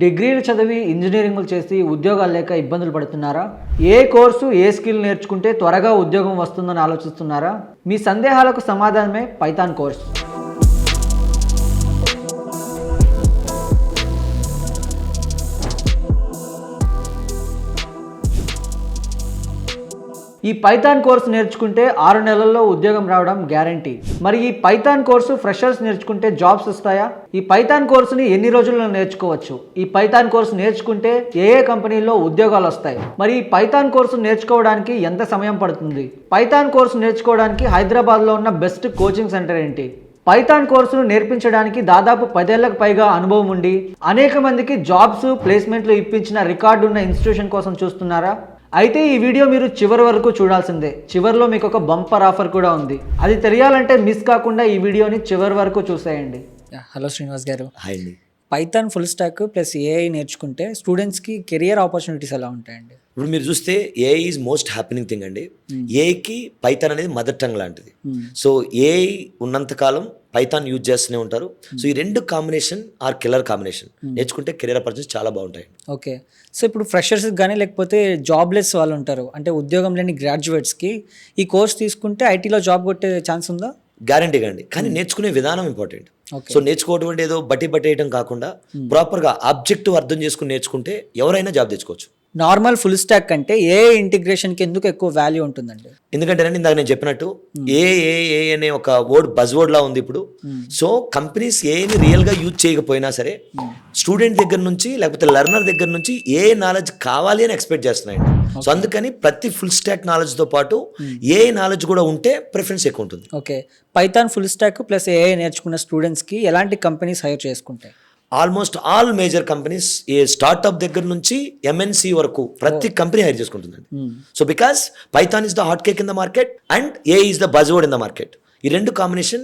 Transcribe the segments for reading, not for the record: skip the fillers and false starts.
డిగ్రీలు చదివి ఇంజనీరింగ్లు చేసి ఉద్యోగాలు లేక ఇబ్బందులు పడుతున్నారా? ఏ కోర్సు ఏ స్కిల్ నేర్చుకుంటే త్వరగా ఉద్యోగం వస్తుందని ఆలోచిస్తున్నారా? మీ సందేహాలకు సమాధానమే పైథాన్ కోర్స్. ఈ పైథాన్ కోర్సు నేర్చుకుంటే 6 నెలల్లో ఉద్యోగం రావడం గ్యారంటీ. మరి ఈ పైథాన్ కోర్సు ఫ్రెషర్స్ నేర్చుకుంటే జాబ్స్ వస్తాయా? ఈ పైథాన్ కోర్సుని ఎన్ని రోజుల్లో నేర్చుకోవచ్చు? ఈ పైథాన్ కోర్సు నేర్చుకుంటే ఏ కంపెనీల్లో ఉద్యోగాలు వస్తాయి? మరి ఈ పైథాన్ కోర్సు నేర్చుకోవడానికి ఎంత సమయం పడుతుంది? పైథాన్ కోర్సు నేర్చుకోవడానికి హైదరాబాద్లో ఉన్న బెస్ట్ కోచింగ్ సెంటర్ ఏంటి? పైథాన్ కోర్సును నేర్పించడానికి దాదాపు 10 ఏళ్లకు పైగా అనుభవం ఉండి అనేక మందికి జాబ్స్ ప్లేస్మెంట్లు ఇప్పించిన రికార్డు ఉన్న ఇన్స్టిట్యూషన్ కోసం చూస్తున్నారా? అయితే ఈ వీడియో మీరు చివరి వరకు చూడాల్సిందే. చివరిలో మీకు ఒక బంపర్ ఆఫర్ కూడా ఉంది. అది తెలియాలంటే మిస్ కాకుండా ఈ వీడియోని చివరి వరకు చూసేయండి. హలో శ్రీనివాస్ గారు. హాయ్ అండి. Python full stack plus AI నేర్చుకుంటే స్టూడెంట్స్కి కెరియర్ ఆపర్చునిటీస్ ఎలా ఉంటాయండి? ఇప్పుడు మీరు చూస్తే AI is most happening thing అండి. ఏఐకి పైథాన్ అనేది మదర్ టంగ్ లాంటిది. సో ఏఐ ఉన్నంతకాలం పైథాన్ యూజ్ చేస్తూనే ఉంటారు. సో ఈ రెండు కాంబినేషన్ ఆర్ కిల్లర్ కాంబినేషన్. నేర్చుకుంటే కెరియర్ ఆపర్చునిటీస్ చాలా బాగుంటాయి. ఓకే, సో ఇప్పుడు ఫ్రెషర్స్ కానీ లేకపోతే జాబ్లెస్ వాళ్ళు ఉంటారు, అంటే ఉద్యోగం లేని గ్రాడ్యుయేట్స్కి ఈ కోర్స్ తీసుకుంటే ఐటీలో జాబ్ కొట్టే ఛాన్స్ ఉందా? గ్యారంటీగా అండి. కానీ నేర్చుకునే విధానం ఇంపార్టెంట్. సో నేర్చుకోవడం అంటే ఏదో బట్టి వేయడం కాకుండా ప్రాపర్గా ఆబ్జెక్టివ్ అర్థం చేసుకుని నేర్చుకుంటే ఎవరైనా జాబ్ తెచ్చుకోవచ్చు. నార్మల్ ఫుల్ స్టాక్ కంటే ఏఐ ఇంటిగ్రేషన్కి ఎందుకు ఎక్కువ వాల్యూ ఉంటుందండి? ఎందుకంటే ఇందాక నేను చెప్పినట్టు ఏ అనే ఒక వర్డ్ బజ్ వర్డ్ లా ఉంది ఇప్పుడు. సో కంపెనీస్ ఏని రియల్ గా యూజ్ చేయకపోయినా సరే స్టూడెంట్ దగ్గర నుంచి లేకపోతే లెర్నర్ దగ్గర నుంచి ఏ నాలెడ్జ్ కావాలి అని ఎక్స్పెక్ట్ చేస్తున్నాయండి. సో అందుకని ప్రతి ఫుల్ స్టాక్ నాలెడ్జ్ తో పాటు ఏ నాలెడ్జ్ కూడా ఉంటే ప్రిఫరెన్స్ ఎక్కువ ఉంటుంది. Okay, Python full stack plus AI నేర్చుకున్న స్టూడెంట్స్కి ఎలాంటి కంపెనీస్ హైర్ చేసుకుంటాయి? Almost all major companies, a startup దగ్గర నుంచి ఎంఎన్సి వరకు ప్రతి కంపెనీ హైర్ చేసుకుంటుందండి. So because Python is the hot cake in the market and AI is the buzzword in the market. ఈ రెండు కాంబినేషన్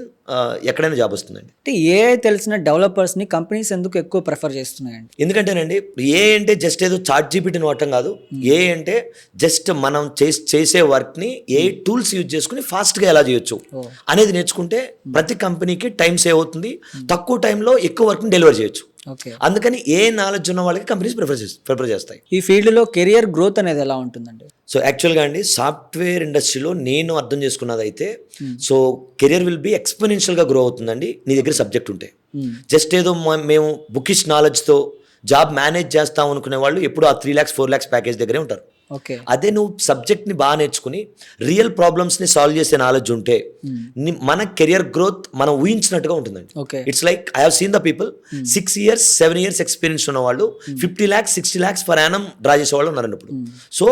ఎక్కడైనా జాబ్ వస్తుందండి. అంటే ఏఐ తెలిసిన డెవలపర్స్ని కంపెనీస్ ఎందుకు ఎక్కువ ప్రిఫర్ చేస్తున్నాయండి? ఎందుకంటేనండి ఏ అంటే జస్ట్ ఏదో చాట్ జీపీటీని వాడటం కాదు. ఏ అంటే జస్ట్ మనం చేసే వర్క్ని ఏ టూల్స్ యూజ్ చేసుకుని ఫాస్ట్గా ఎలా చేయొచ్చు అనేది నేర్చుకుంటే ప్రతి కంపెనీకి టైం సేవ్ అవుతుంది, తక్కువ టైంలో ఎక్కువ వర్క్ని డెలివర్ చేయొచ్చు. అందుకని ఏ నాలెడ్జ్ ఉన్న వాళ్ళకి కంపెనీస్ ప్రిఫర్ చేస్తాయి. ఈ ఫీల్డ్లో కెరియర్ గ్రోత్ అనేది ఎలా ఉంటుందండి? సో యాక్చువల్గా అండి సాఫ్ట్వేర్ ఇండస్ట్రీలో నేను అర్థం చేసుకున్నది అయితే సో కెరియర్ విల్ బి ఎక్స్పోనెన్షియల్గా గ్రో అవుతుందండి నీ దగ్గర సబ్జెక్ట్ ఉంటే. జస్ట్ ఏదో మేము బుకిష్ నాలెడ్జ్తో జాబ్ మేనేజ్ చేస్తాం అనుకునే వాళ్ళు ఎప్పుడు ఆ 3 lakhs 4 lakhs ప్యాకేజ్ దగ్గరే ఉంటారు. అదే నువ్వు సబ్జెక్ట్ని బాగా నేర్చుకుని రియల్ ప్రాబ్లమ్స్ని సాల్వ్ చేసే నాలెడ్జ్ ఉంటే మన కెరియర్ గ్రోత్ మనం ఊహించినట్టుగా ఉంటుందండి. It's like I have seen the people 6 years 7 years experience ఉన్న వాళ్ళు 50 lakhs 60 lakhs per annum draw చేసే వాళ్ళు ఉన్నారండి ఇప్పుడు. సో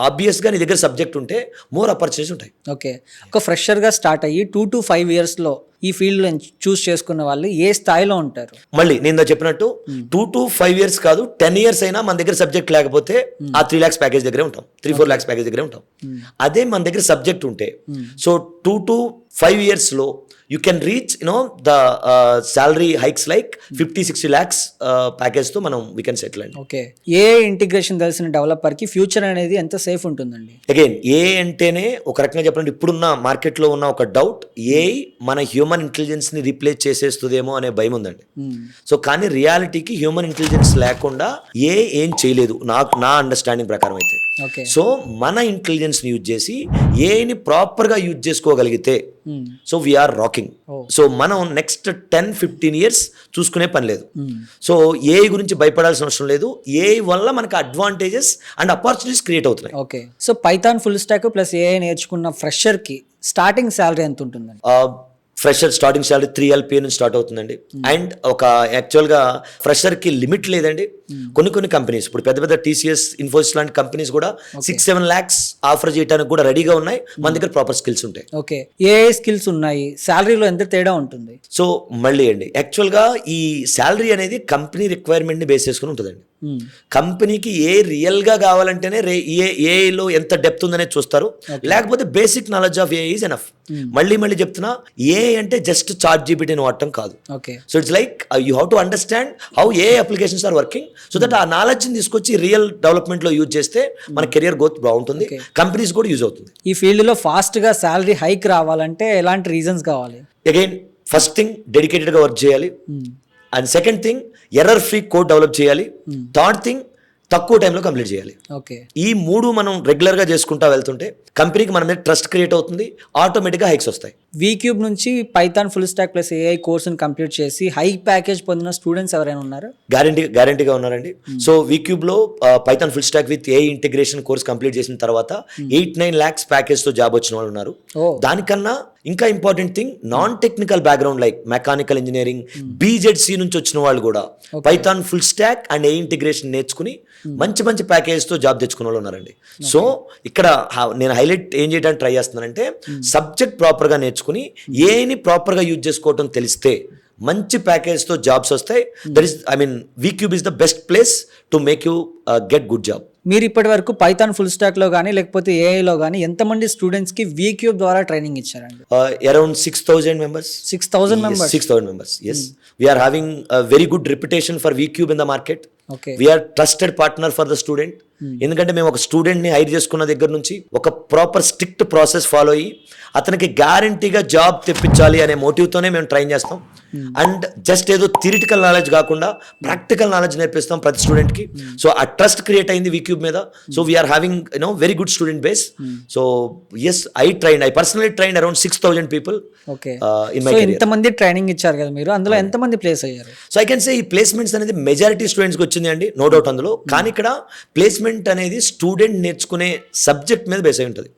ఆబ్వియస్గా నీ దగ్గర సబ్జెక్ట్ ఉంటే మోర్ ఆపర్చునిటీస్ ఉంటాయి. ఓకే, ఒక ఫ్రెషర్గా స్టార్ట్ అయ్యి 2 to 5 yearsలో ఈ ఫీల్డ్ చూస్ చేసుకున్న వాళ్ళు ఏ స్థాయిలో ఉంటారు? మళ్ళీ నేను చెప్పినట్టు 2 to 5 years కాదు 10 years అయినా మన దగ్గర సబ్జెక్ట్ లేకపోతే ఆ 3 lakhs ప్యాకేజ్ దగ్గరే ఉంటాం, 3-4 lakhs ప్యాకేజ్ దగ్గరే ఉంటాం. అదే మన దగ్గర సబ్జెక్ట్ ఉంటే so 2 to 5 yearsలో you can reach the salary hikes like 50-60 lakhs package తో మనం we can settle అండి. ఓకే, ఏ ఇంటిగ్రేషన్ తెలిసిన డెవలపర్ కి ఫ్యూచర్ అనేది ఎంత సేఫ్ ఉంటుందండి? అగైన్ ఏ అంటేనే ఒక రకంగా చెప్పాలంటే ఇప్పుడున్న మార్కెట్లో ఉన్న ఒక డౌట్ ఏ మన హ్యూమన్ ఇంటెలిజెన్స్ ని రీప్లేస్ చేసేస్తుందేమో అనే భయం ఉందండి. సో కానీ రియాలిటీకి హ్యూమన్ ఇంటెలిజెన్స్ లేకుండా ఏం చేయలేదు నా అండర్స్టాండింగ్ ప్రకారం అయితే. సో మన ఇంటెలిజెన్స్ ని యూజ్ చేసి ఏని ప్రాపర్ గా యూజ్ చేసుకోగలిగితే సో వీఆర్ రాకింగ్. సో మనం నెక్స్ట్ 10-15 years చూసుకునే పని లేదు. సో ఏఐ గురించి భయపడాల్సిన అవసరం లేదు. ఏఐ వల్ల మనకి అడ్వాంటేజెస్ అండ్ ఆపర్చునిటీస్ క్రియేట్ అవుతున్నాయి. Okay, so Python full stack plus AI నేర్చుకున్న ఫ్రెషర్ కి స్టార్టింగ్ శాలరీ ఎంత ఉంటుందండి? ఫ్రెషర్ స్టార్టింగ్ శాలరీ 3 LPA నుంచి స్టార్ట్ అవుతుందండి. అండ్ ఒక యాక్చువల్గా ఫ్రెషర్కి లిమిట్ లేదండి. కొన్ని కంపెనీస్ ఇప్పుడు పెద్ద TCS ఇన్ఫోసిస్ లాంటి కంపెనీస్ కూడా 6-7 lakhs ఆఫర్ చేయడానికి కూడా రెడీగా ఉన్నాయి. మన దగ్గర ప్రాపర్ స్కిల్స్ ఉంటాయి. ఓకే, ఏఐ స్కిల్స్ ఉన్నాయి, శాలరీలో ఎంత తేడా ఉంటుంది? సో మళ్ళీ అండి యాక్చువల్గా ఈ శాలరీ అనేది కంపెనీ రిక్వైర్మెంట్ని బేస్ చేసుకుని ఉంటుందండి. కంపెనీకి ఏ రియల్ గా కావాలంటేనే ఏఐలో ఎంత డెప్త్ ఉందనేది చూస్తారు, లేకపోతే basic knowledge of AI is enough. మళ్ళీ చెప్తున్నా ఏఐ అంటే జస్ట్ చాట్ జీపీటీని వాడటం కాదు. So it's like you have to understand how AI applications are working so that ఆ నాలెడ్జ్ ని తీసుకొచ్చి రియల్ డెవలప్మెంట్ లో యూజ్ చేస్తే మన కెరియర్ గ్రోత్ బాగుంటుంది, కంపెనీస్ కూడా యూజ్ అవుతుంది. ఈ ఫీల్డ్ లో ఫాస్ట్ గా శాలరీ హైక్ రావాలంటే ఎలాంటి రీజన్స్ కావాలి? అగైన్ ఫస్ట్ థింగ్ డెడికేటెడ్ గా వర్క్ చేయాలి. And second thing error free code develop చేయాలి. థర్డ్ థింగ్ తక్కువ టైంలో కంప్లీట్ చేయాలి. ఓకే, ఈ 3 మనం రెగ్యులర్గా చేసుకుంటా వెళ్తుంటే కంపెనీకి మన మీద ట్రస్ట్ క్రియేట్ అవుతుంది, ఆటోమేటిక్గా హైక్స్ వస్తాయి. వీక్యూబ్ నుంచి Python full stack plus AI కోర్సుని కంప్లీట్ చేసి హై ప్యాకేజ్ పొందిన స్టూడెంట్స్ ఎవరైనా ఉన్నారు? గ్యారంటీగా ఉన్నారండి. సో వీక్యూబ్లో Python full stack with AI integration course complete చేసిన తర్వాత 8-9 lakhs ప్యాకేజ్తో జాబ్ వచ్చిన వాళ్ళు ఉన్నారు. దానికన్నా ఇంకా important thing, non technical background like mechanical engineering, BZC నుంచి వచ్చిన వాళ్ళు కూడా Python full stock and A integration నేర్చుకుని మంచి మంచి ప్యాకేజ్తో జాబ్ తెచ్చుకున్న వాళ్ళు ఉన్నారండి. సో ఇక్కడ నేను హైలైట్ ఏం చేయడానికి ట్రై చేస్తున్నానంటే, సబ్జెక్ట్ ప్రాపర్గా నేర్చుకుని ఏని ప్రాపర్గా యూజ్ చేసుకోవటం తెలిస్తే మంచి ప్యాకేజ్తో జాబ్స్ వస్తాయి. That is Vcube is the best place to make you get good job. మీరు ఇప్పటి వరకు పైథాన్ ఫుల్ స్టాక్లో కానీ లేకపోతే ఏఐలో కానీ ఎంతమంది స్టూడెంట్స్కి వీక్యూబ్ ద్వారా ట్రైనింగ్ ఇచ్చారండి? Around 6,000 members. 6,000 members? 6,000 members, yes. We are having a very good reputation for VCube in the market. Okay. We are trusted partner for the student. ఎందుకంటే మేము ఒక స్టూడెంట్ని హైర్ చేసుకున్న దగ్గర నుంచి ఒక ప్రాపర్ స్ట్రిక్ట్ ప్రాసెస్ ఫాలో అయ్యి అతనికి గ్యారంటీగా జాబ్ తెప్పించాలి అనే మోటివ్తోనే మేము ట్రైన్ చేస్తాం. అండ్ జస్ట్ ఏదో థియరిటికల్ నాలెడ్జ్ కాకుండా ప్రాక్టికల్ నాలెడ్జ్ నేర్పిస్తాం ప్రతి స్టూడెంట్కి. సో ఆ ట్రస్ట్ క్రియేట్ అయింది వీక్యూబ్ మీద. So we are having very good student base. So yes, I personally train around 6,000 people in my career. ఇంతమంది ట్రైనింగ్ ఇచ్చారు కదా మీరు, అందులో ఎంతమంది ప్లేస్ అయ్యారు? సో ఐ కెన్ సే ఈ ప్లేస్మెంట్స్ అనేది మెజారిటీ స్టూడెంట్స్కి వచ్చింది అండి, నో డౌట్ అందులో. కానీ ఇక్కడ ప్లేస్మెంట్ అనేది స్టూడెంట్ నేర్చుకునే సబ్జెక్ట్ మీద బేస్ అయి ఉంటుంది.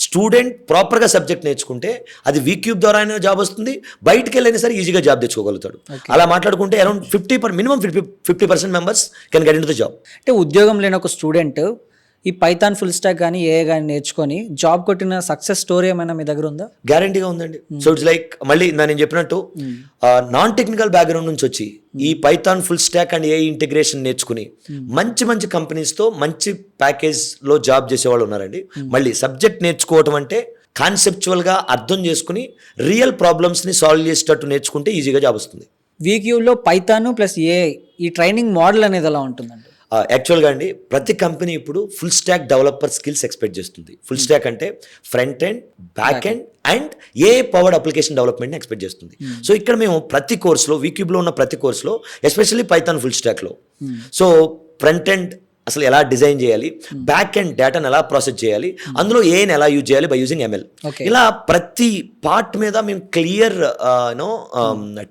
స్టూడెంట్ ప్రాపర్గా సబ్జెక్ట్ నేర్చుకుంటే అది వీక్యూబ్ ద్వారా అయినా జాబ్ వస్తుంది, బయటకు వెళ్ళైనా సరే ఈజీగా జాబ్ తెచ్చుకోగలుగుతాడు. అలా మాట్లాడుకుంటే around 50% members can get in to the job. అంటే ఉద్యోగం లేని ఒక స్టూడెంట్ ఈ పైథాన్ ఫుల్ స్టాక్ కానీ ఏఐ కానీ నేర్చుకొని జాబ్ కొట్టిన సక్సెస్ స్టోరీ ఏమైనా మీ దగ్గర ఉందా? గ్యారంటీగా ఉందండి. సో ఇట్స్ లైక్ మళ్ళీ నేను చెప్పినట్టు నాన్ టెక్నికల్ బ్యాక్గ్రౌండ్ నుంచి వచ్చి ఈ Python full stock and AI integration నేర్చుకుని మంచి మంచి కంపెనీస్తో మంచి ప్యాకేజ్లో జాబ్ చేసేవాళ్ళు ఉన్నారండి. మళ్ళీ సబ్జెక్ట్ నేర్చుకోవటం అంటే కాన్సెప్చువల్గా అర్థం చేసుకుని రియల్ ప్రాబ్లమ్స్ని సాల్వ్ చేసేటట్టు నేర్చుకుంటే ఈజీగా జాబ్ వస్తుంది. వీక్యూలో పైథాన్ ప్లస్ ఏఐ ఈ ట్రైనింగ్ మోడల్ అనేది ఎలా ఉంటుందండి? యాక్చువల్గా అండి ప్రతి కంపెనీ ఇప్పుడు full stack developer skills expect చేస్తుంది. ఫుల్ స్టాక్ అంటే front end, back end and AI powered application డెవలప్మెంట్ని ఎక్స్పెక్ట్ చేస్తుంది. సో ఇక్కడ మేము ప్రతి కోర్సులో, వీక్యూబ్లో ఉన్న ప్రతి కోర్సులో ఎస్పెషల్లీ పైథాన్ ఫుల్ స్టాక్లో సో ఫ్రంట్ ఎండ్ అసలు ఎలా డిజైన్ చేయాలి, బ్యాక్ ఎండ్ డేటాను ఎలా ప్రాసెస్ చేయాలి, అందులో ఏని ఎలా యూజ్ చేయాలి బై యూజింగ్ ML, ఇలా ప్రతి పార్ట్ మీద మేము క్లియర్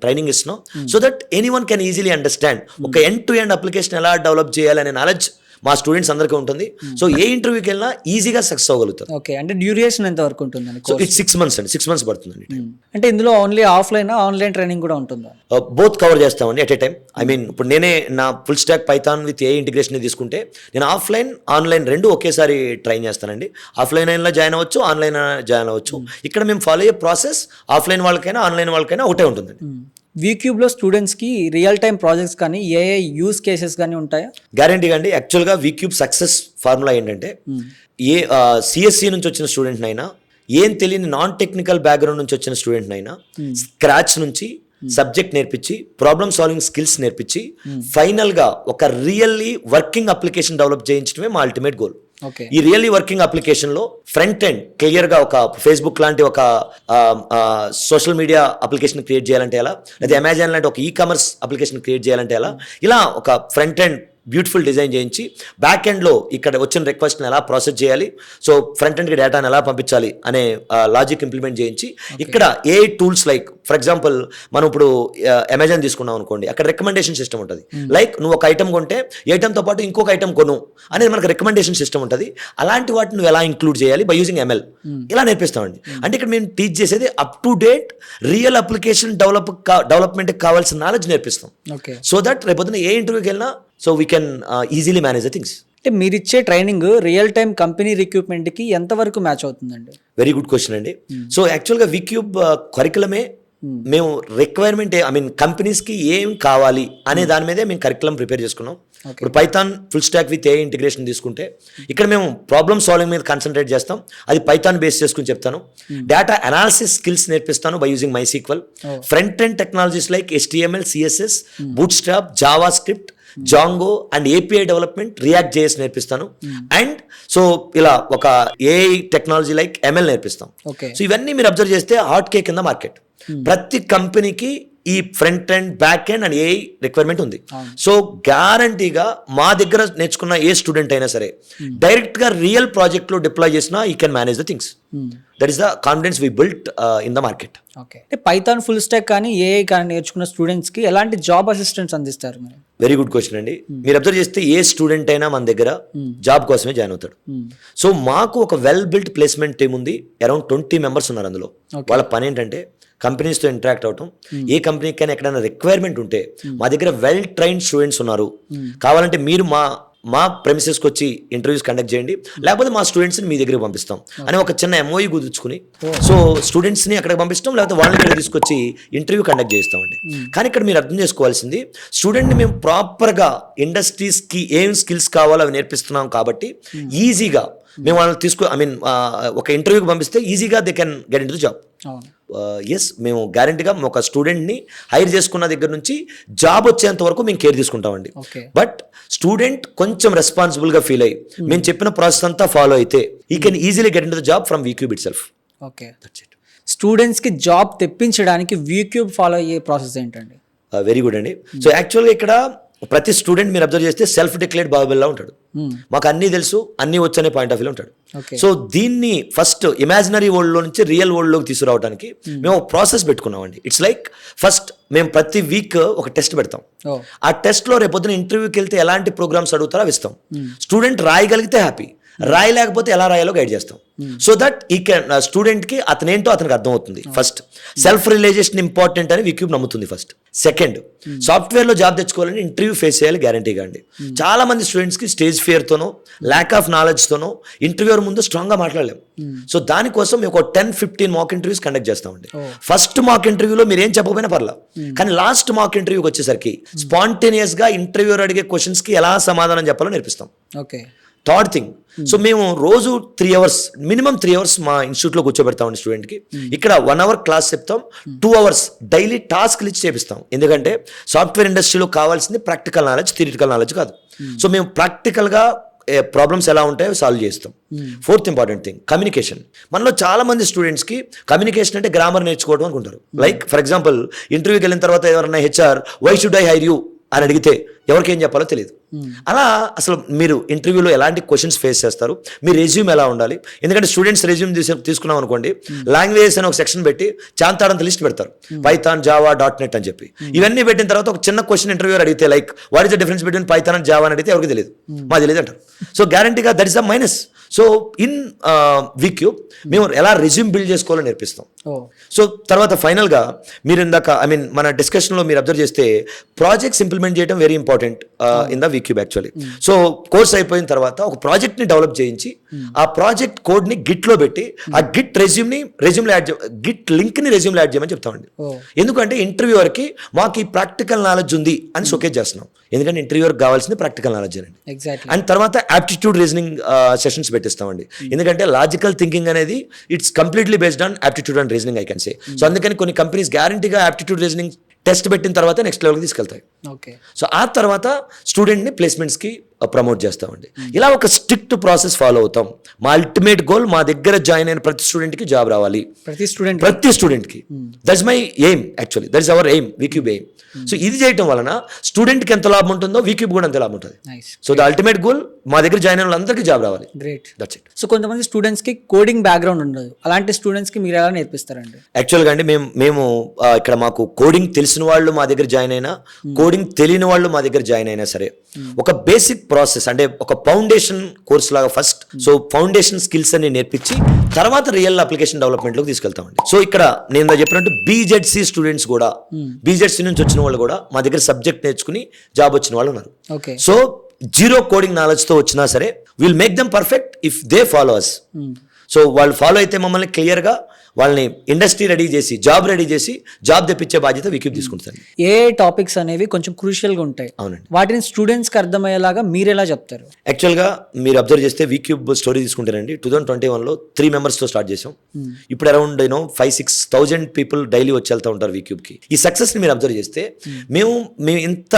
ట్రైనింగ్ ఇస్తున్నాం. So that anyone can easily understand ఒక ఎండ్ టు ఎండ్ అప్లికేషన్ ఎలా డెవలప్ చేయాలి అనే నాలెడ్జ్ మా స్టూడెంట్స్ అందరికీ ఉంటుంది. సో ఏ ఇంటర్వ్యూకి వెళ్ళినా ఈజీగా సక్సెస్ అవ్వగలుగుతారు. ఓకే, అంటే డ్యూరేషన్ ఎంత వరకు ఉంటుందండి? సో ఇట్స్ 6 months అండి, 6 months పడుతుందండి. అంటే ఇందులో ఓన్లీ ఆఫ్లైన్ ఆన్లైన్ ట్రైనింగ్ కూడా ఉంటుందా? బోత్ కవర్ చేస్తామండి ఎట్ ఏ టైం. ఇప్పుడు నేనే నా full stack Python with AI integration తీసుకుంటే నేను ఆఫ్లైన్ ఆన్లైన్ రెండు ఒకేసారి ట్రైన్ చేస్తానండి. ఆఫ్లైన్ అయినా జాయిన్ అవ్వచ్చు, ఆన్లైన్ జాయిన్ అవ్వచ్చు. ఇక్కడ మేము ఫాలో అయ్యే ప్రాసెస్ ఆఫ్లైన్ వాళ్ళకైనా ఆన్లైన్ వాళ్ళకైనా ఒకటే ఉంటుందండి. వీక్యూబ్లో స్టూడెంట్స్కి రియల్ టైం ప్రాజెక్ట్స్ కానీ ఏఐ యూస్ కేసెస్ కానీ ఉంటాయా? గ్యారంటీగా అండి. యాక్చువల్గా వీక్యూబ్ సక్సెస్ ఫార్ములా ఏంటంటే సిఎస్సి నుంచి వచ్చిన స్టూడెంట్నైనా, ఏం తెలియని నాన్ టెక్నికల్ బ్యాక్గ్రౌండ్ నుంచి వచ్చిన స్టూడెంట్నైనా స్క్రాచ్ నుంచి సబ్జెక్ట్ నేర్పించి ప్రాబ్లమ్ సాల్వింగ్ స్కిల్స్ నేర్పించి ఫైనల్గా ఒక రియల్లీ వర్కింగ్ అప్లికేషన్ డెవలప్ చేయించడమే మా అల్టిమేట్ గోల్. ఈ రియల్లీ వర్కింగ్ అప్లికేషన్లో ఫ్రంట్ ఎండ్ క్లియర్గా ఒక ఫేస్బుక్ లాంటి ఒక సోషల్ మీడియా అప్లికేషన్ క్రియేట్ చేయాలంటే ఎలా, లేదా అమెజాన్ లాంటి ఒక కామర్స్ అప్లికేషన్ క్రియేట్ చేయాలంటే ఎలా, ఇలా ఒక ఫ్రంట్ ఎండ్ బ్యూటిఫుల్ డిజైన్ చేయించి బ్యాక్ ఎండ్లో ఇక్కడ వచ్చిన రిక్వెస్ట్ని ఎలా ప్రాసెస్ చేయాలి, సో ఫ్రంట్ ఎండ్కి డేటాను ఎలా పంపించాలి అనే లాజిక్ ఇంప్లిమెంట్ చేయించి ఇక్కడ ఏ టూల్స్ లైక్ ఫర్ ఎగ్జాంపుల్ మనం ఇప్పుడు అమెజాన్ తీసుకున్నాం అనుకోండి, అక్కడ రికమెండేషన్ సిస్టమ్ ఉంటుంది. లైక్ నువ్వు ఒక ఐటమ్ కొంటే ఐటమ్తో పాటు ఇంకొక ఐటమ్ కొను అనేది మనకు రికమెండేషన్ సిస్టమ్ ఉంటుంది. అలాంటి వాటిని నువ్వు ఎలా ఇంక్లూడ్ చేయాలి బై యూజింగ్ ML ఇలా నేర్పిస్తామండి. అంటే ఇక్కడ మేము టీచ్ చేసేది up to date real application డెవలప్మెంట్కి కావాల్సిన నాలెడ్జ్ నేర్పిస్తాం. సో దట్ రేపొద్దున ఏ ఇంటర్వ్యూకి వెళ్ళినా so we can easily manage the things. అంటే మీరు ఇచ్చే ట్రైనింగ్ రియల్ టైం కంపెనీ రిక్రూట్మెంట్కి ఎంతవరకు మ్యాచ్ అవుతుందండి? వెరీ గుడ్ క్వశ్చన్ అండి. సో యాక్చువల్గా వీక్యూబ్ కరికులమే మేము రిక్వైర్మెంట్ కంపెనీస్కి ఏం కావాలి అనే దాని మీదే మేము కరికులం ప్రిపేర్ చేసుకున్నాం. ఇప్పుడు Python full stack with AI integration తీసుకుంటే ఇక్కడ మేము ప్రాబ్లమ్ సాల్వింగ్ మీద కాన్సన్ట్రేట్ చేస్తాం, అది పైథాన్ బేస్ చేసుకుని చెప్తాను. డేటా అనాలిసిస్ స్కిల్స్ నేర్పిస్తాను by using MySQL. Front end technologies like HTML, CSS, bootstrap, JavaScript, Django and API development, React JS నేర్పిస్తాను. అండ్ సో ఇలా ఒక AI టెక్నాలజీ లైక్ ML నేర్పిస్తాం. సో ఇవన్నీ మీరు అబ్జర్వ్ చేస్తే hot cake in the market. ప్రతి కంపెనీకి ఈ front end back end and AI requirement ఉంది. సో గ్యారంటీగా మా దగ్గర నేర్చుకున్న ఏ స్టూడెంట్ అయినా సరే డైరెక్ట్గా రియల్ ప్రాజెక్ట్లో డిప్లాయ్ చేసినా ఈ can manage the things. That is the confidence we built in the market. Okay, అంటే పైథాన్ ఫుల్ స్టాక్ కానీ ఏఐ కానీ నేర్చుకున్న స్టూడెంట్స్కి ఎలాంటి జాబ్ అసిస్టెన్స్ అందిస్తారు మీరు? వెరీ గుడ్ క్వశ్చన్ అండి. మీరు అబ్జర్వ్ చేస్తే ఏ స్టూడెంట్ అయినా మన దగ్గర జాబ్ కోసమే జాయిన్ అవుతాడు. సో మాకు ఒక వెల్ బిల్ట్ ప్లేస్మెంట్ టీమ్ ఉంది. అరౌండ్ 20 మెంబర్స్ ఉన్నారు అందులో. వాళ్ళ పని ఏంటంటే కంపెనీస్తో ఇంటరాక్ట్ అవటం, ఏ కంపెనీకైనా ఎక్కడైనా రిక్వైర్మెంట్ ఉంటే మా దగ్గర వెల్ ట్రైన్డ్ స్టూడెంట్స్ ఉన్నారు, కావాలంటే మీరు మా ప్రెమిసెస్కి వచ్చి ఇంటర్వ్యూస్ కండక్ట్ చేయండి, లేకపోతే మా స్టూడెంట్స్ని మీ దగ్గరికి పంపిస్తాం అని ఒక చిన్న ఎంఓఈ కుదుర్చుకుని సో స్టూడెంట్స్ని అక్కడికి పంపిస్తాం, లేకపోతే వాళ్ళని ఇక్కడ తీసుకొచ్చి ఇంటర్వ్యూ కండక్ట్ చేస్తామండి. కానీ ఇక్కడ మీరు అర్థం చేసుకోవాల్సింది, స్టూడెంట్ని మేము ప్రాపర్గా ఇండస్ట్రీస్కి ఏం స్కిల్స్ కావాలో అవి నేర్పిస్తున్నాం కాబట్టి ఈజీగా మేము వాళ్ళని ఒక ఇంటర్వ్యూకి పంపిస్తే ఈజీగా they can get in to the job. Yes, మేము గ్యారంటీగా ఒక స్టూడెంట్ని హైర్ చేసుకున్న దగ్గర నుంచి జాబ్ వచ్చేంత వరకు మేము కేర్ తీసుకుంటామండి. బట్ స్టూడెంట్ కొంచెం రెస్పాన్సిబుల్గా ఫీల్ అయ్యి మేము చెప్పిన ప్రాసెస్ అంతా ఫాలో అయితే ఈ can easily get in to the job from Vcube itself. Okay, స్టూడెంట్స్కి జాబ్ తెప్పించడానికి వీక్యూబ్ ఫాలో అయ్యే ప్రాసెస్ ఏంటండి? వెరీ గుడ్ అండి. సో యాక్చువల్గా ఇక్కడ ప్రతి స్టూడెంట్ మీరు అబ్జర్వ్ చేస్తే సెల్ఫ్ డిక్లేర్డ్ బాబుల్లా ఉంటాడు. మాకు అన్నీ తెలుసు, అన్నీ వచ్చనే పాయింట్ ఆఫ్ వ్యూలో ఉంటాడు. సో దీన్ని ఫస్ట్ ఇమాజినరీ వరల్డ్లో నుంచి రియల్ వరల్డ్లోకి తీసుకురావడానికి మేము ఒక ప్రాసెస్ పెట్టుకున్నామండి. ఇట్స్ లైక్ ఫస్ట్ మేము ప్రతి వీక్ ఒక టెస్ట్ పెడతాం. ఆ టెస్ట్లో రేపొద్దున ఇంటర్వ్యూకి వెళ్తే ఎలాంటి ప్రోగ్రామ్స్ అడుగుతారో అవి ఇస్తాం. స్టూడెంట్ రాయగలిగితే హ్యాపీ, రాయలేకపోతే ఎలా రాయాలో గైడ్ చేస్తాం. సో దట్ ఈ కెన్ స్టూడెంట్కి అతనేంటో అతనికి అర్థమవుతుంది. ఫస్ట్ సెల్ఫ్ రియలైజేషన్ ఇంపార్టెంట్ అని వీక్యూబ్ నమ్ముతుంది. ఫస్ట్ సెకండ్, సాఫ్ట్వేర్లో జాబ్ తెచ్చుకోవాలని ఇంటర్వ్యూ ఫేస్ చేయాలి గ్యారంటీగా అండి. చాలా మంది స్టూడెంట్స్కి స్టేజ్ ఫియర్తోనో ల్యాక్ ఆఫ్ నాలెడ్జ్తోనో ఇంటర్వ్యూ ముందు స్ట్రాంగ్గా మాట్లాడలేము. సో దానికోసం మేము ఒక 10-15 మాక్ ఇంటర్వ్యూస్ కండక్ట్ చేస్తామండి. ఫస్ట్ మాక్ ఇంటర్వ్యూలో మీరు ఏం చెప్పకపోయినా పర్లా, కానీ లాస్ట్ మాక్ ఇంటర్వ్యూకి వచ్చేసరికి స్పాంటేనియస్గా ఇంటర్వ్యూర్ అడిగే క్వశ్చన్స్కి ఎలా సమాధానం చెప్పాలో నేర్పిస్తాం. ఓకే, థర్డ్ థింగ్, సో మేము రోజు 3 hours మినిమం 3 hours మా ఇన్స్టిట్యూట్లో కూర్చోబెడతామండి స్టూడెంట్కి. ఇక్కడ 1 hour క్లాస్ చెప్తాం, 2 hours డైలీ టాస్క్లు ఇచ్చి చేపిస్తాం. ఎందుకంటే సాఫ్ట్వేర్ ఇండస్ట్రీలో కావాల్సింది ప్రాక్టికల్ నాలెడ్జ్, థియరిటికల్ నాలెడ్జ్ కాదు. సో మేము ప్రాక్టికల్గా ప్రాబ్లమ్స్ ఎలా ఉంటాయో సాల్వ్ చేస్తాం. Fourth important thing, communication. మనలో చాలా మంది స్టూడెంట్స్కి కమ్యూనికేషన్ అంటే గ్రామర్ నేర్చుకోవడం అనుకుంటారు. లైక్ ఫర్ ఎగ్జాంపుల్ ఇంటర్వ్యూకి వెళ్ళిన తర్వాత ఎవరైనా HR why should I hire you అని అడిగితే ఎవరికి ఏం చెప్పాలో తెలియదు. అలా అసలు మీరు ఇంటర్వ్యూలో ఎలాంటి క్వశ్చన్స్ ఫేస్ చేస్తారు, మీ రెజ్యూమ్ ఎలా ఉండాలి. ఎందుకంటే స్టూడెంట్స్ రెజ్యూమ్ తీసుకున్నాం అనుకోండి, లాంగ్వేజెస్ అని ఒక సెక్షన్ పెట్టి చాంతాడంత లిస్ట్ పెడతారు, పైథాన్, జావా, .NET అని చెప్పి. ఇవన్నీ పెట్టిన తర్వాత ఒక చిన్న క్వశ్చన్ ఇంటర్వ్యూర్ అడిగితే like what is the difference between Python and Java అని అడిగితే ఎవరికి తెలియదు, మాకు తెలియదు అంటారు. సో గ్యారంటీగా that is the minus. So in Vcube మేము ఎలా రెజ్యూమ్ బిల్డ్ చేసుకోవాలో నేర్పిస్తాం. సో తర్వాత ఫైనల్గా మీరు ఇందాక మన డిస్కషన్లో మీరు అబ్జర్వ్ చేస్తే ప్రాజెక్ట్స్ ఇంప్లిమెంట్ చేయడం very important in the Vcube actually. So course అయిపోయిన తర్వాత ఒక ప్రాజెక్ట్ని డెవలప్ చేయించి ఆ ప్రాజెక్ట్ కోడ్ని గిట్లో పెట్టి ఆ గిట్ రెజ్యూమ్లో యాడ్ గిట్ లింక్ని రెజ్యూమ్లో యాడ్ చేయమని చెప్తామండి. ఎందుకంటే ఇంటర్వ్యూవర్కి మాకు ఈ ప్రాక్టికల్ నాలెడ్జ్ ఉంది అని షోకేజ్ చేస్తున్నాం. ఎందుకంటే ఇంటర్వ్యూవర్కి కావాల్సింది ప్రాక్టికల్ నాలెడ్జ్ అండి. అండ్ తర్వాత యాప్టిట్యూడ్ రీజనింగ్ సెషన్స్ పెట్టిస్తామండి. ఎందుకంటే లాజికల్ థింకింగ్ అనేది it's completely based on aptitude and reasoning I can say. So అందుకని కొన్ని కంపెనీస్ గ్యారంటీగా యాప్టిట్యూడ్ రీజనింగ్ టెస్ట్ పెట్టిన తర్వాత నెక్స్ట్ లెవెల్కి తీసుకెళ్తాయి. సో ఆ తర్వాత స్టూడెంట్ని ప్లేస్మెంట్స్కి ప్రమోట్ చేస్తామండి. ఇలా ఒక స్ట్రిక్ట్ ప్రాసెస్ ఫాలో అవుతాం. మా అల్టిమేట్ గోల్ మా దగ్గర జాయిన్ అయిన ప్రతి స్టూడెంట్కి జాబ్ రావాలి. ప్రతి స్టూడెంట్కి that's my aim actually, that is our aim, Vcube aim. So ఇది చేయడం వలన స్టూడెంట్కి ఎంత లాభం ఉంటుందో వీక్యూబ్ కూడా అంతే లాభం ఉంటుంది. సో ద అల్టిమేట్ గోల్ మా దగ్గర జాయిన్ అయిన వాళ్ళందరికీ జాబ్ రావాలి. Great, that's it. సో కొంతమంది స్టూడెంట్స్కి కోడింగ్ బ్యాక్గ్రౌండ్ ఉండదు, అలాంటి స్టూడెంట్స్కి మీరు ఎలా నేర్పిస్తారండి? యాక్చువల్గా అండి మేము ఇక్కడ మాకు కోడింగ్ తెలిసిన వాళ్ళు మా దగ్గర జాయిన్ అయినా, కోడింగ్ తెలియని వాళ్ళు మా దగ్గర జాయిన్ అయినా సరే ఒక బేసిక్ ప్రాసెస్ అంటే ఒక ఫౌండేషన్ కోర్స్ లాగా ఫస్ట్ సో ఫౌండేషన్ స్కిల్స్ అని నేర్పించి తర్వాత రియల్ అప్లికేషన్ డెవలప్మెంట్లోకి తీసుకెళ్తామండి. సో ఇక్కడ నేను చెప్పినట్టు బీజెడ్సీ స్టూడెంట్స్ కూడా, బీజెడ్సీ నుంచి వచ్చిన వాళ్ళు కూడా మా దగ్గర సబ్జెక్ట్ నేర్చుకుని జాబ్ వచ్చిన వాళ్ళు ఉన్నారు. సో జీరో కోడింగ్ నాలెడ్జ్తో వచ్చినా సరే will make them perfect if they follow us. So వాళ్ళు ఫాలో అయితే మమ్మల్ని క్లియర్గా వాళ్ళని ఇండస్ట్రీ రెడీ చేసి జాబ్ తెప్పించే బాధ్యత వీక్యూబ్ తీసుకుంటారు. ఏ టాపిక్స్ అనేవి కొంచెం క్రూషియల్గా ఉంటాయి, అవునండి, వాటిని స్టూడెంట్స్కి అర్థమయ్యేలాగా మీరు ఎలా చెప్తారు? యాక్చువల్గా మీరు అబ్జర్వ్ చేస్తే వీక్యూబ్ స్టోరీ తీసుకుంటారండి. 2021లో 3 members స్టార్ట్ చేసాం. ఇప్పుడు అరౌండ్ 5,000-6,000 పీపుల్ డైలీ వచ్చి వెళ్తూ ఉంటారు వీక్యూబ్కి. ఈ సక్సెస్ని మీరు అబ్జర్వ్ చేస్తే మేము ఇంత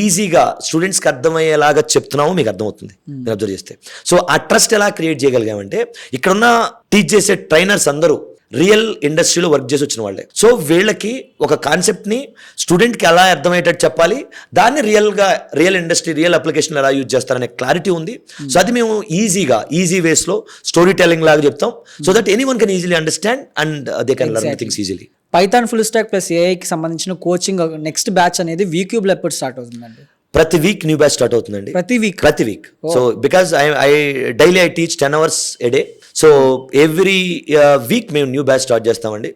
ఈజీగా స్టూడెంట్స్కి అర్థమయ్యేలాగా చెప్తున్నామో మీకు అర్థమవుతుంది మీరు అబ్జర్వ్ చేస్తే. సో ఆ ట్రస్ట్ ఎలా క్రియేట్ చేయగలిగామంటే ఇక్కడున్న టీచ్ చేసే ట్రైనర్స్ అందరూ రియల్ ఇండస్ట్రీలో వర్క్ చేసి వచ్చిన వాళ్ళే. సో వీళ్ళకి ఒక కాన్సెప్ట్ని స్టూడెంట్కి ఎలా అర్థమయ్యేటట్టు చెప్పాలి, దాన్ని రియల్ ఇండస్ట్రీ రియల్ అప్లికేషన్ ఎలా యూజ్ చేస్తారనే క్లారిటీ ఉంది. సో అది మేము ఈజీ వేస్లో స్టోరీ టెల్లింగ్ లాగా చెప్తాం, so that any one can easily understand and they can learn things easily. Python full stack plus ఏఐకి సంబంధించిన కోచింగ్ నెక్స్ట్ బ్యాచ్ అనేది వీక్యూబ్లో ఎప్పుడు స్టార్ట్ అవుతుందండి? ప్రతి వీక్ న్యూ బ్యాచ్ స్టార్ట్ అవుతుందండి. ప్రతి week. So because I daily I teach 10 hours a day. So every week మేము new batch start చేస్తామండి.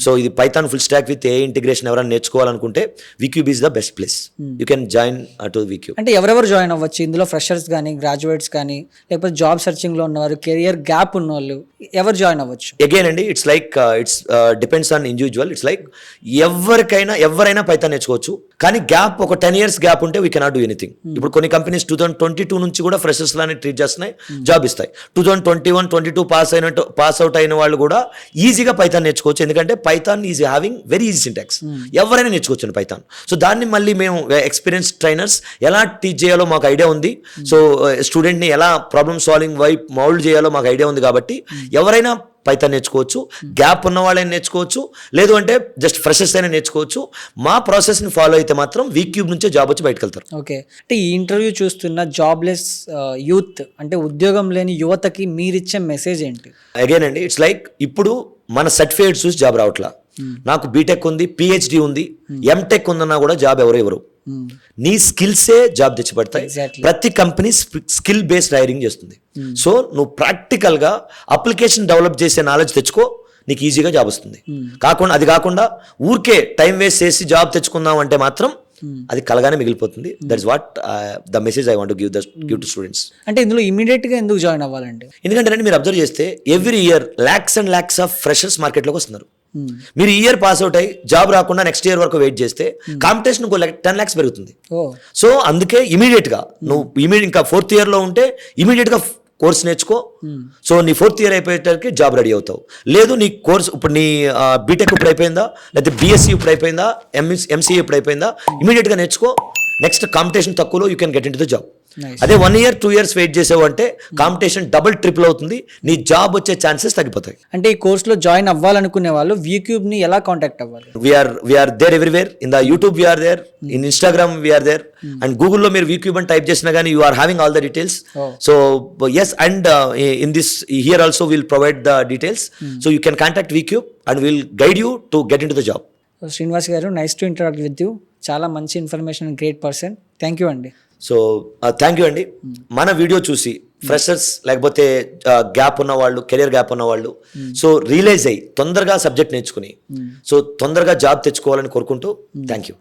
సో ఇది Python full stack with AI integration ఎవరైనా నేర్చుకోవాలనుకుంటే Vcube is the best place. You can join to Vcube. అంటే ఎవరెవరు join అవ్వచ్చు ఇందులో? Freshers కానీ, గ్రాడ్యుయేట్స్ కానీ, లేకపోతే జాబ్ సర్చింగ్లో ఉన్నవారు, కెరియర్ గ్యాప్ ఉన్న వాళ్ళు ఎవరు జాయిన్ అవ్వచ్చు? అగైన్ అండి, it's like it's depends on individual. It's like ఎవరైనా పైథాన్ నేర్చుకోవచ్చు, కానీ గ్యాప్ ఒక 10 years గ్యాప్ ఉంటే వీ కెనాట్ డూ ఎనీథింగ్. ఇప్పుడు కొన్ని కంపెనీస్ 2022 నుంచి కూడా ఫ్రెషర్స్ లానే ట్రీట్ చేస్తున్నాయి, జాబ్ ఇస్తాయి. 2021-22 పాస్ అవుట్ అయిన వాళ్ళు కూడా ఈజీగా పైథాన్ నేర్చుకోవచ్చు, ఎందుకంటే Python is having very easy syntax. ఎవరైనా నేర్చుకోవచ్చు పైథాన్. సో దాన్ని మళ్ళీ మేము ఎక్స్పీరియన్స్ ట్రైనర్స్ ఎలా టీచ్ చేయాలో మాకు ఐడియా ఉంది. సో స్టూడెంట్ని ఎలా ప్రాబ్లమ్ సాల్వింగ్ వైపు మౌల్డ్ చేయాలో మాకు ఐడియా ఉంది. కాబట్టి ఎవరైనా పైథాన్ నేర్చుకోవచ్చు, గ్యాప్ ఉన్న వాళ్ళని నేర్చుకోవచ్చు, లేదు అంటే జస్ట్ ఫ్రెషర్స్ అయినా నేర్చుకోవచ్చు. మా ప్రాసెస్ని ఫాలో అయితే మాత్రం వీక్యూబ్ నుంచే జాబ్ వచ్చి బయటకు వెళ్తారు. ఓకే, అంటే ఈ ఇంటర్వ్యూ చూస్తున్న జాబ్లెస్ యూత్, అంటే ఉద్యోగం లేని యువతకి మీరిచ్చే మెసేజ్ ఏంటి? అగైన్ అండి, ఇట్స్ లైక్ ఇప్పుడు మన సర్టిఫికేట్స్ చూసి జాబ్ రావట్లా. నాకు బీటెక్ ఉంది, పిహెచ్డి ఉంది, ఎంటెక్ ఉందన్నా కూడా జాబ్ ఎవరు నీ స్కిల్సే జాబ్ తెచ్చిపెడతాయి. ప్రతి కంపెనీ స్కిల్ బేస్డ్ హైరింగ్ చేస్తుంది. సో నువ్వు ప్రాక్టికల్గా అప్లికేషన్ డెవలప్ చేసే నాలెడ్జ్ తెచ్చుకో, నీకు ఈజీగా జాబ్ వస్తుంది. అది కాకుండా ఊరికే టైం వేస్ట్ చేసి జాబ్ తెచ్చుకుందాం అంటే మాత్రం అది కలగానే మిగిలిపోతుంది. That is what the message I want give to students. అంటే ఇందులో ఇమీడియట్ గా ఎందుకు జాయిన్ అవ్వాలండి? ఎందుకంటే మీరు అబ్జర్వ్ చేస్తే every year lakhs and lakhs of freshers మార్కెట్లోకి వస్తున్నారు. మీరు ఈ ఇయర్ పాస్ అవుట్ అయ్యి జాబ్ రాకుండా నెక్స్ట్ ఇయర్ వరకు వెయిట్ చేస్తే కాంపిటీషన్ 10 lakhs పెరుగుతుంది. సో అందుకే ఇమీడియట్ గా నువ్వు ఇంకా 4th year లో ఉంటే ఇమీడియట్ గా కోర్స్ నేర్చుకో. సో నీ 4th year అయిపోయేటరికి జాబ్ రెడీ అవుతావు. లేదు నీ కోర్స్ ఇప్పుడు నీ బీటెక్ ఇప్పుడు అయిపోయిందా, లేకపోతే బీఎస్సీ ఇప్పుడు అయిపోయిందా, ఎంసీఏ ఇప్పుడు అయిపోయిందా, ఇమీడియట్ గా నేర్చుకో. నెక్స్ట్ కాంపిటీషన్ తక్కువలో you can get in to the job. అదే 1 year 2 years వెయిట్ చేసావు అంటే కాంపిటీషన్ డబుల్ ట్రిపుల్ అవుతుంది, నీ జాబ్ వచ్చే ఛాన్సెస్ తగ్గిపోతాయి. అంటే ఈ కోర్సులో జాయిన్ అవ్వాలనుకునే వాళ్ళు వీక్యూబ్ ని ఎలా కాంటాక్ట్ అవ్వాలి? We're there everywhere. In the YouTube we're there, in Instagram we're there, and గూగుల్లో మీరు వీక్యూబ్ అని టైప్ చేసినా కానీ you are having all the details. So yes, and in this here also will provide the details. So you can contact Vcube and will guide you to get in to the job. Srinivas garu, nice to interact with you. చాలా మంచి information, great person. Thank you అండి. So thank you అండి. మన video చూసి freshers లేకపోతే gap ఉన్న వాళ్ళు, career gap ఉన్న వాళ్ళు సో రియలైజ్ అయ్యి తొందరగా సబ్జెక్ట్ నేర్చుకుని సో తొందరగా జాబ్ తెచ్చుకోవాలని కోరుకుంటూ థ్యాంక్ యూ.